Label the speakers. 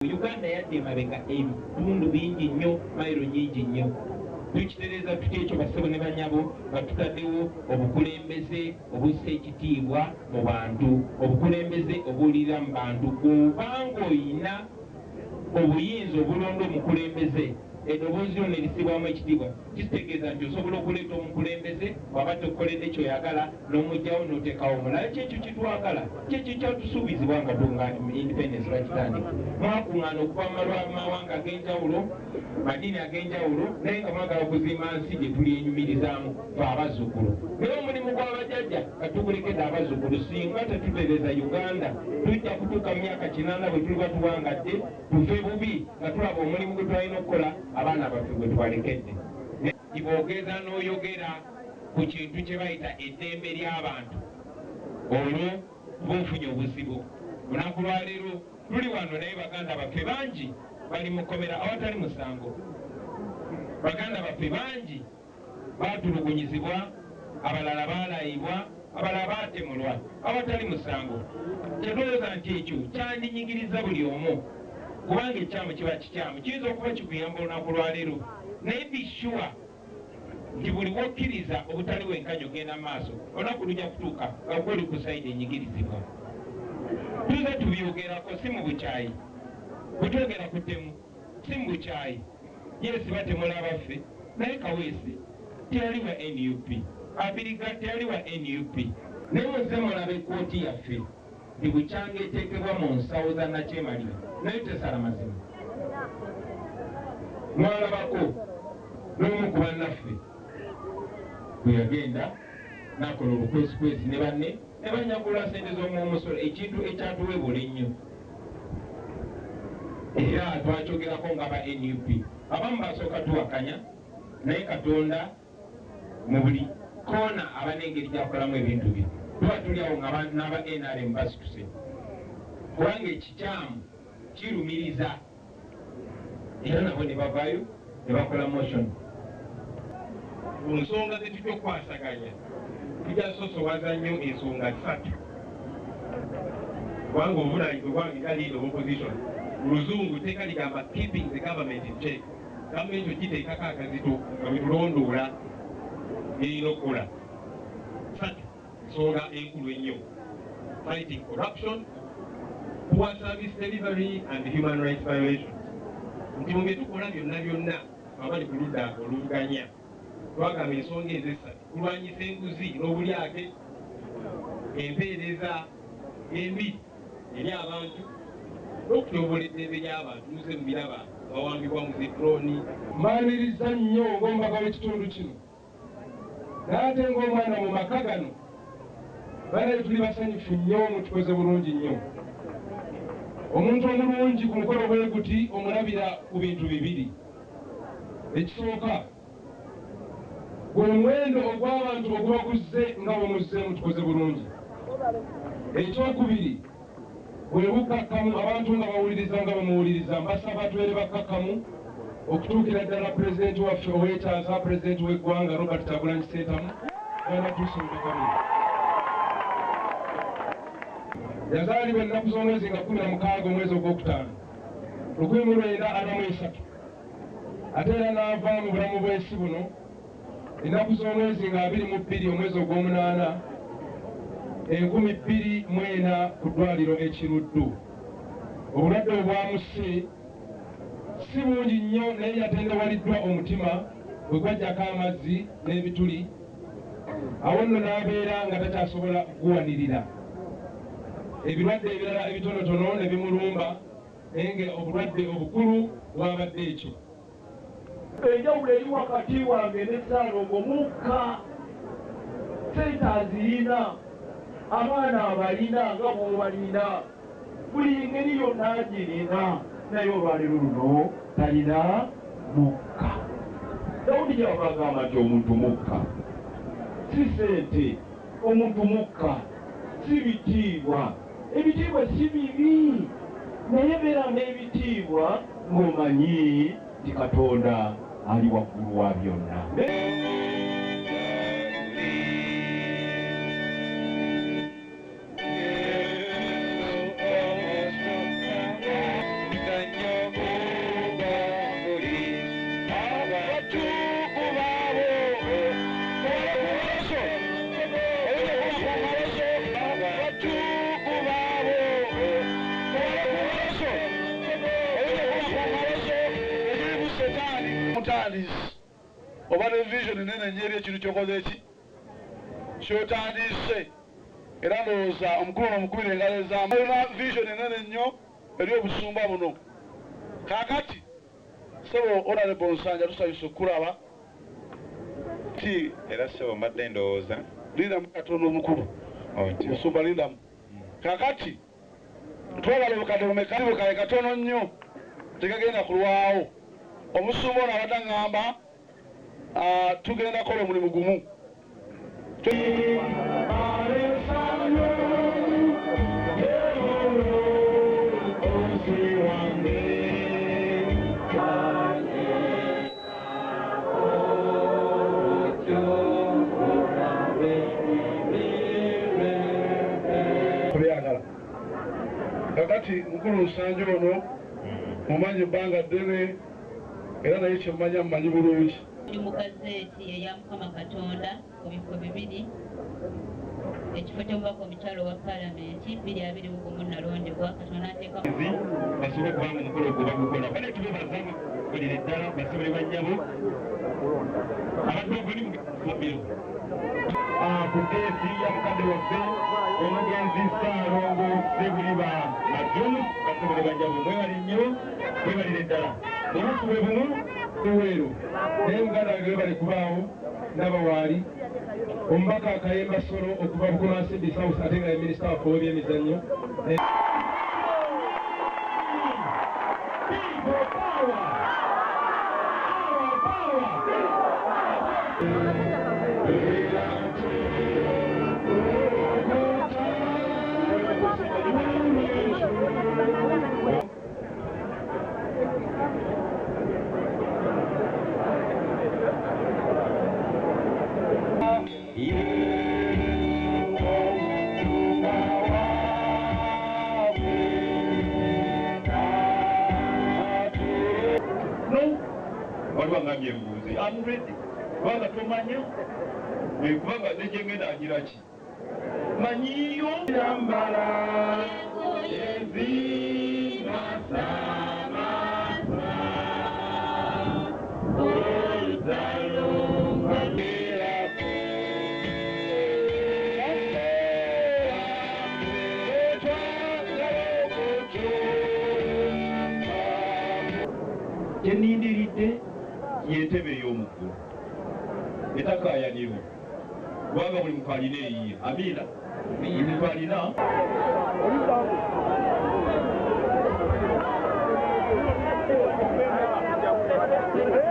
Speaker 1: Uganda yadde emabega ebitundu bingi nnyo, mayiro nnyingi nnyo. Tukitereeza tutya ekyo bassebo ne banyabo nga tutaddewo obukulembeze obussa ekitiibwa mu bantu, obukulembeze obuwulira mu bantu. Obanga oyina obuyinza obulonda omukulembeze, eddoboozi lyo ne lisibwamu ekitiibwa, kitegeeza nti osobola okuleeta omukulembeze waba tokoledde kyoyagala n'omugyawo n'oteekawo omulala. Kyekyo kitwagala, kyekyo kyatusuubizibwa nga tunga independence bakitandika. Mwakuŋŋaana okuva mu mawanga ag'enjawulo, madiini ag'enjawulo, naye nga mwagala okuzimba nsi gye tuli enyumirizaamu fe abazzukulu. Naye omulimu gw'abajjajja katugulekedde abazzukulu, singa tetutereeza Uganda tujja kutuuka mu myaka 80 bwe tuliba tuwangadde tufe bubi nga tulaba omulimu gwe twalina okukola abaana baffe gwe twalekedde. Bw'ogeza n'oyogera ku kintu kye bayita eddembe ly'abantu, olwo b'ofunye obuzibu. Lunaku lwaleero tuli wano naye baganda baffe bangi bali mu kkomera awatali musango. Baganda baffe bangi baatulugunyizibwa, abalala baalayibwa, abalala baatemulwa awatali musango. Kyetulowooza nti ekyo kyandinyigiriza buli omu, kubanga ekyamu kiba kikyamu, kiyinza okuba kikuyamba olunaku lwaleero, naye bishuwa nti buli wokkiriza obutali wenkanya ogenda mu maaso, olunaku lujja kutuuka nga gwe oli ku sayidi enyigirizibwa. Tuze tubyogerako si mu bukyayi, bwe twogera ku ttemu si mu bukyayi. Yesi batemula abaffe, naye Kaweesi teyali wa NUP, Abiriga teyali wa NUP. Naye muze mulabe ekkooti yaffe nti bukyanga eteekebwa mu nsawo za Nakyemalira naye tesala mazima. Mwalabako n'omu ku bannaffe bwe yagenda n'akola olukwesikwesi ne banne ne banyagula ssente z'omwomusolo, ekintu ekyatuwebula ennyo. Era twakyogerako nga ba NUP abamu basooka tuwakanya, naye Katonda mu buli koona aba n'engeri gy'akolamu ebintu bye. Tuba tuli awo nga n'aba NRM basituse, kubanga ekikyamu kirumiriza. Era nabo ne bavaayo ne bakola motion. Ku nsonga zetujja okukwasaganya tujja sosowaza nnyo ensonga 3, kubanga obuvunaanyizibwa bwange nga leader of opposition, Luzungu teeka ligamba keeping the government in check. Gavumenti ogiteekako akazito nga bwe tulondoola erina okukola. 3, ensonga enkulu ennyo: fighting corruption, poor service delivery and human rights violations. Nti mu bye tukola byonna byonna abali ku ludda oluvuganya twagamba ensonga ezo 3: kulwanyisa enguzi n'obulyake, empeereza embi eri abantu, n'okutyoboola eddembe ly'abantu. Muze mu biraba bawambibwa mu zidrooni. Mbaaniriza nnyo ng'omubaka w'ekitundu kino, n'ate ng'omwana mu maka gano, banaye tuli basanyufu nnyo, mutukoze bulungi nnyo. Omuntu omulungi ku mukolo bwe guti omulabira ku bintu bibiri. Ekisooka gwe muwendo ogw'abantu ogubaguzze nga bamuzzeemu, tukoze bulungi. Ekyokubiri bwe bukakkamu, abantu nga bawuliriza nga bamuwuliriza. Mbasaba twere bakkakkamu okutuukira ddala pulezidenti waffe ow'ekyaasa, pulezidenti w'eggwanga Robert Kyagulanyi Ssentamu bw'anatuusa mu Kakamega. Yazaalibwa ennaku z'omwezi nga 16 omwezi ogwokutaano 1943, ate era n'ava mu bulamu bw'ensi buno ennaku z'omwezi nga 22 omwezi ogw'omunaana 2004 ku ddwaliro ekiruddu. Obulwadde obwamusse si bungi nnyo, naye yatendewaliddwa omutima bwe gwajjako amazzi n'ebituli, awo nno n'abeera nga takyasobola kuguwanirira. Ebirwadde ebirala ebitonotono ne bimulumba, naye nga obulwadde obukulu bwabadde ekyo.
Speaker 2: Enjawulo eri wakati wange ne Ssaalongo mukka, sente azirina, abaana abalina nga bw'obalina, buli ngeri yonna agirina, naye olwaleero luno talina mukka. Dawudi gy'ava agamba nti omuntu mukka si sente, omuntu mukka si bitiibwa. Ebitiibwa si bibi, naye beera n'ebitiibwa ng'omanyi nti Katonda ali waggulu wa byonna.
Speaker 3: kyotandise oba ne vision nene nnyo eri ekintu kyokoze eki kyotandise era ndowooza omukulu nomukubira engalo ezaamu olina vision enene nnyo eri obusumba buno kaakati sebo Honorable Nsanja tusabise okulaba ti
Speaker 4: era sebo mbadde ndowooza
Speaker 3: lindamu katono omukulu musumba lindamu kaakati twagala obukadde bumekalibu kale katono nnyo tekagenda kulwawo omusumba ono abadde aŋŋamba tugenda kola omulimu gumu kakati mukulu Nsanja ono mumanyi ebbanga ddene era naye kyemmanya mumanyi bulungi
Speaker 5: ndi mu gazeeti eya Mukama Katonda ku bifo bibiri ekifo ky'omubaka omukyalo wa Paalamenti 2021 nalondebwa Katonda n'ateeka
Speaker 1: basobola okubanga omukolo ogwo bagukola bane tubebaza bakolera eddala basobole bannyabo abadde mu biro ku keesi ya mukadde waffe omugenzi Ssaalongo Ssebuliba Majumu basobole bannyabo mwebale nnyo mwebalira eddala obusuwe bumu Luweero naye muganda wange bali kubaawo n'abawaali omubaka Kayemba Solo okuva Bukola City South ate nga ye minisita waffe w'ebyemizannyo waliwo ngambye mbuuzi amredi kubanga tomanya kubanga nejengenda agira ki manyiyo yambala kyenindiridde yentebe ey'omukulu etakaayanirwa kubanga buli muntu alina eyiye amiina buli muntu alina
Speaker 2: Hey!